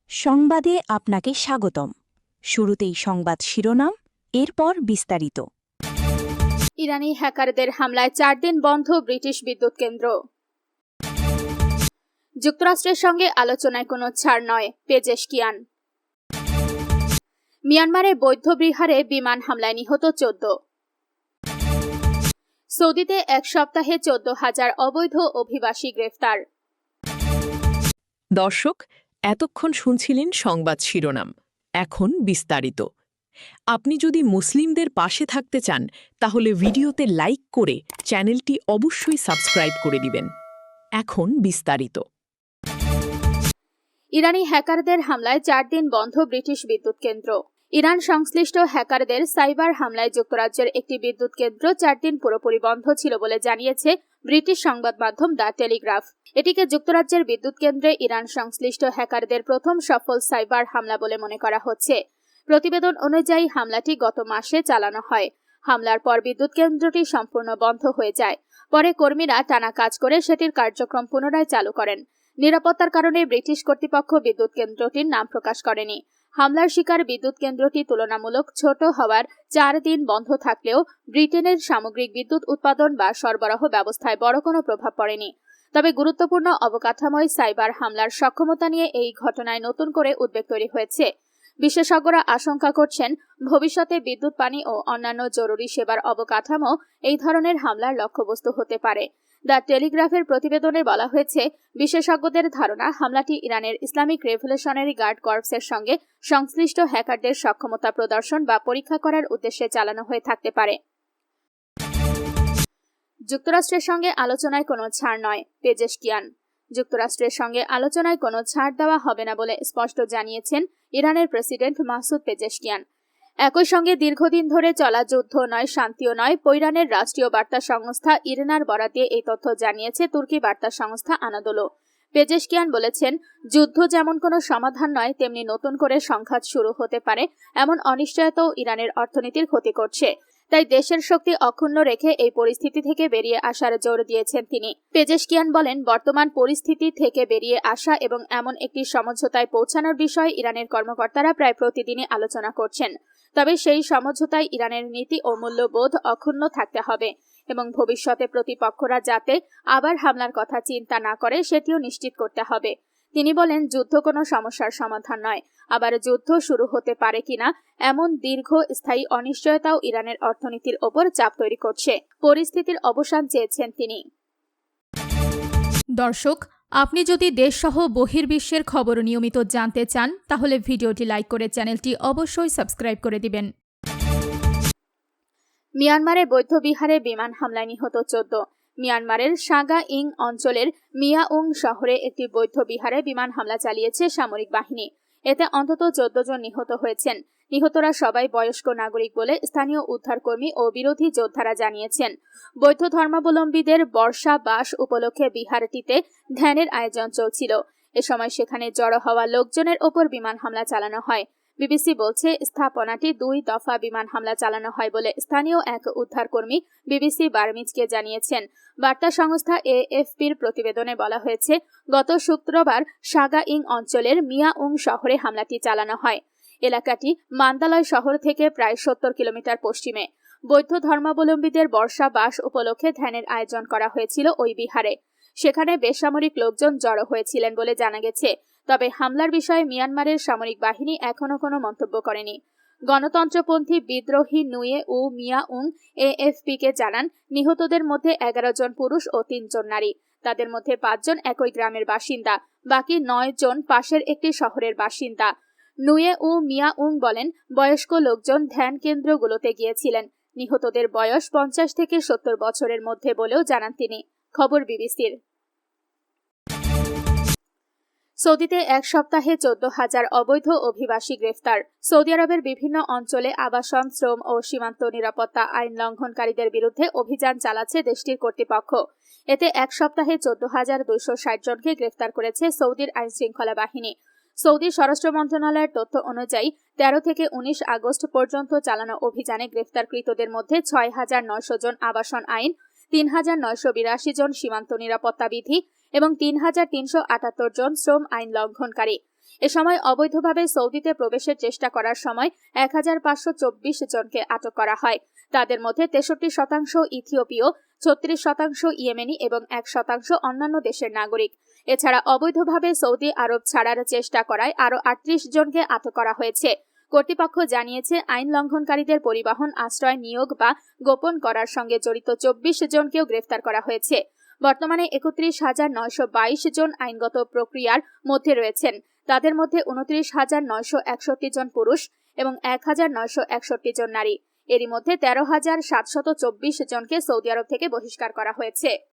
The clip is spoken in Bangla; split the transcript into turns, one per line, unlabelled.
সংবাদে আপনাকে স্বাগতম। শুরুতেই সংবাদ শিরোনাম, এরপর বিস্তারিত।
ইরানি হ্যাকারদের হামলায় 4 দিন বন্ধ ব্রিটিশ বিদ্যুৎ কেন্দ্র। যুক্তরাষ্ট্রের সঙ্গে আলোচনায় কোনো ছাড় নয়, পেজেশকিয়ান। মিয়ানমারে বৌদ্ধ বিহারে বিমান হামলায় নিহত 14। সৌদিতে এক সপ্তাহে 14,000 অবৈধ অভিবাসী গ্রেফতার।
দর্শক, এতক্ষণ শুনছিলেন সংবাদ শিরোনাম। এখন বিস্তারিত। আপনি যদি মুসলিমদের পাশে থাকতে চান তাহলে ভিডিওতে লাইক করে চ্যানেলটি অবশ্যই সাবস্ক্রাইব করে দিবেন। এখন বিস্তারিত।
ইরানি হ্যাকারদের হামলায় 4 দিন বন্ধ ব্রিটিশ বিদ্যুৎ কেন্দ্র। ইরান সংশ্লিষ্ট হ্যাকারদের সাইবার হামলায় যুক্তরাজ্যের একটি বিদ্যুৎ কেন্দ্র 4 দিন পুরোপুরি বন্ধ ছিল বলে জানিয়েছে ব্রিটিশ সংবাদ মাধ্যম দ্য টেলিগ্রাফ। এটিকে যুক্তরাজ্যের বিদ্যুৎ কেন্দ্রে ইরান সংশ্লিষ্ট হ্যাকারদের প্রথম সফল সাইবার হামলা বলে মনে করা হচ্ছে। প্রতিবেদন অনুযায়ী হামলাটি গত মাসে চালানো হয়। হামলার পর বিদ্যুৎ কেন্দ্রটি সম্পূর্ণ বন্ধ হয়ে যায়। পরে কর্মীরা টানা কাজ করে সেটির কার্যক্রম পুনরায় চালু করেন। নিরাপত্তার কারণে ব্রিটিশ কর্তৃপক্ষ বিদ্যুৎ কেন্দ্রটির নাম প্রকাশ করেনি। হামলার শিকার বিদ্যুৎ কেন্দ্রটি তুলনামূলক ছোট হওয়ার 4 দিন বন্ধ থাকলেও ব্রিটেনের সামগ্রিক বিদ্যুৎ উৎপাদন বা সরবরাহ ব্যবস্থায় বড় কোনো প্রভাব পড়েনি। তবে গুরুত্বপূর্ণ অবকাঠামোয় সাইবার হামলার সক্ষমতা নিয়ে এই ঘটনায় নতুন করে উদ্বেগ তৈরি হয়েছে। বিশেষজ্ঞরা আশঙ্কা করছেন, ভবিষ্যতে বিদ্যুৎ, পানি ও অন্যান্য জরুরি সেবার অবকাঠামো এই ধরনের হামলার লক্ষ্যবস্তু হতে পারে। দ্য টেলিগ্রাফের প্রতিবেদনে বলা হয়েছে, বিশেষজ্ঞদের ধারণা হামলাটি ইরানের ইসলামিক রেভলিউশনারি গার্ড কর্পসের সঙ্গে সংশ্লিষ্ট হ্যাকারদের সক্ষমতা প্রদর্শন বা পরীক্ষা করার উদ্দেশ্যে চালানো হয়ে থাকতে পারে। যুক্তরাষ্ট্রের সঙ্গে আলোচনায় কোনো ছাড় নয়, পেজেশকিয়ান। যুক্তরাষ্ট্রের সঙ্গে আলোচনায় কোনো ছাড় দেওয়া হবে না বলে স্পষ্ট জানিয়েছেন ইরানের প্রেসিডেন্ট মাসুদ পেজেশকিয়ান। একই সঙ্গে দীর্ঘদিন ধরে চলা যুদ্ধ নয়, শান্তিও নয়, ইরানের রাষ্ট্রীয় বার্তা সংস্থা ইরনার বরাত দিয়ে এই তথ্য জানিয়েছে তুর্কি বার্তা সংস্থা আনাদোলো। পেজেশকিয়ান বলেছেন, যুদ্ধ যেমন কোনো সমাধান নয়, তেমনি নতুন করে সংঘাত শুরু হতে পারে এমন অনিশ্চয়তাও ইরানের অর্থনীতির ক্ষতি করছে। তাই দেশের শক্তি অক্ষুণ্ণ রেখে এই পরিস্থিতি থেকে বেরিয়ে আসার জোর দিয়েছেন তিনি। পেজেশকিয়ান বলেন, বর্তমান পরিস্থিতি থেকে বেরিয়ে আসা এবং এমন একটি সমঝোতায় পৌঁছানোর বিষয়ে ইরানের কর্মকর্তারা প্রায় প্রতিদিনই আলোচনা করছেন। তবে সেই সমঝোতায় ইরানের নীতি ও মূল্যবোধ অক্ষুণ্ণ থাকতে হবে এবং ভবিষ্যতে প্রতিপক্ষরা যাতে আবার হামলার কথা চিন্তা না করে সেটিও নিশ্চিত করতে হবে। তিনি বলেন, যুদ্ধ কোনো সমস্যার সমাধান নয়, আবার যুদ্ধ শুরু হতে পারে কিনা এমন দীর্ঘস্থায়ী অনিশ্চয়তাও ইরানের অর্থনীতির ওপর চাপ তৈরি করছে। পরিস্থিতির অবসান চেয়েছেন তিনি।
দর্শক, আপনি যদি দেশসহ বহির্বিশ্বের খবর নিয়মিত জানতে চান তাহলে ভিডিওটি লাইক করে চ্যানেলটি অবশ্যই সাবস্ক্রাইব করে দিবেন।
মিয়ানমারে বৌদ্ধ বিহারে বিমান হামলায় নিহত 14। মিয়ানমারের সাগা ইং অঞ্চলের মিয়াউং শহরে একটি বৌদ্ধ বিহারে বিমান হামলা চালিয়েছে সামরিক বাহিনী। এতে অন্তত 14 জন নিহত হয়েছেন। নিহতরা সবাই বয়স্ক নাগরিক বলে স্থানীয় উদ্ধারকর্মী ও বিরোধী যোদ্ধারা জানিয়েছেন। বৌদ্ধ ধর্মাবলম্বীদের বর্ষা বাস উপলক্ষে বিহারটিতে ধ্যানের আয়োজন চলছিল। এ সময় সেখানে জড়ো হওয়া লোকজনের ওপর বিমান হামলা চালানো হয়। বিবিসি বলছে, স্থাপনাটি 2 দফা বিমান হামলা চালানো হয় বলে স্থানীয় এক উদ্ধারকর্মী বিবিসি বার্মিজকে জানিয়েছেন। বার্তা সংস্থা এএফপির প্রতিবেদনে বলা হয়েছে, গত শুক্রবার সাগা ইং অঞ্চলের মিয়াউং শহরে হামলাটি চালানো হয়। এলাকাটি মান্দালয় শহর থেকে প্রায় 70 কিলোমিটার পশ্চিমে। বৌদ্ধ ধর্মাবলম্বীদের বর্ষা বাস উপলক্ষে ধ্যানের আয়োজন করা হয়েছিল ওই বিহারে। সেখানে বেসামরিক লোকজন জড়ো হয়েছিলেন বলে জানা গেছে। তবে হামলার বিষয়ে মিয়ানমারের সামরিক বাহিনী এখনো কোনো মন্তব্য করেনি। গণতন্ত্রপন্থী বিদ্রোহী নুয়ে উ মিয়াউং এএফপিকে জানান, নিহতদের মধ্যে 11 জন পুরুষ ও 3 জন নারী। তাদের মধ্যে 5 জন একই গ্রামের বাসিন্দা, বাকি 9 জন পাশের একটি শহরের বাসিন্দা। নুয়ে উ মিয়াউং বলেন, বয়স্ক লোকজন ধ্যান কেন্দ্রগুলোতে গিয়েছিলেন। নিহতদের বয়স 50 থেকে 70 বছরের মধ্যে বলেও জানান তিনি। খবর বিবিসির। সৌদিতে এক সপ্তাহে 14,000 অবৈধ অভিবাসী গ্রেফতার। সৌদি আরবের বিভিন্ন অঞ্চলে আবাসন, শ্রম ও সীমান্ত নিরাপত্তা আইন লঙ্ঘনকারীদের বিরুদ্ধে অভিযান চালাচ্ছে দেশটির কর্তৃপক্ষ। এতে এক সপ্তাহে 14,260 জনকে গ্রেফতার করেছে সৌদির আইনশৃঙ্খলা বাহিনী। সৌদি স্বরাষ্ট্র মন্ত্রণালয়ের তথ্য অনুযায়ী 13 থেকে 19 আগস্ট পর্যন্ত চালানো অভিযানে গ্রেফতারকৃতদের মধ্যে 6,900 জন আবাসন আইন, 3,982 জন সীমান্ত নিরাপত্তা বিধি এবং 3,378 জন শ্রম আইন লঙ্ঘনকারী। এ সময় অবৈধভাবে সৌদিতে প্রবেশের চেষ্টা করার সময় 1524 জনকে আটক করা হয়। তাদের মধ্যে 63% ইথিওপীয়, 36% ইয়েমেনি এবং 1% অন্যান্য দেশের নাগরিক। এছাড়া অবৈধভাবে সৌদি আরব ছাড়ার চেষ্টা করায় আরও 38 জনকে আটক করা হয়েছে। কর্তৃপক্ষ জানিয়েছে, আইন লঙ্ঘনকারীদের পরিবহন, আশ্রয়, নিয়োগ বা গোপন করার সঙ্গে জড়িত 24 জনকেও গ্রেফতার করা হয়েছে। বর্তমানে 31,922 জন আইনগত প্রক্রিয়ার মধ্যে রয়েছেন। তাদের মধ্যে 29,961 জন পুরুষ এবং 1,961 জন নারী। এরই মধ্যে 13,724 জনকে সৌদি আরব থেকে বহিষ্কার করা হয়েছে।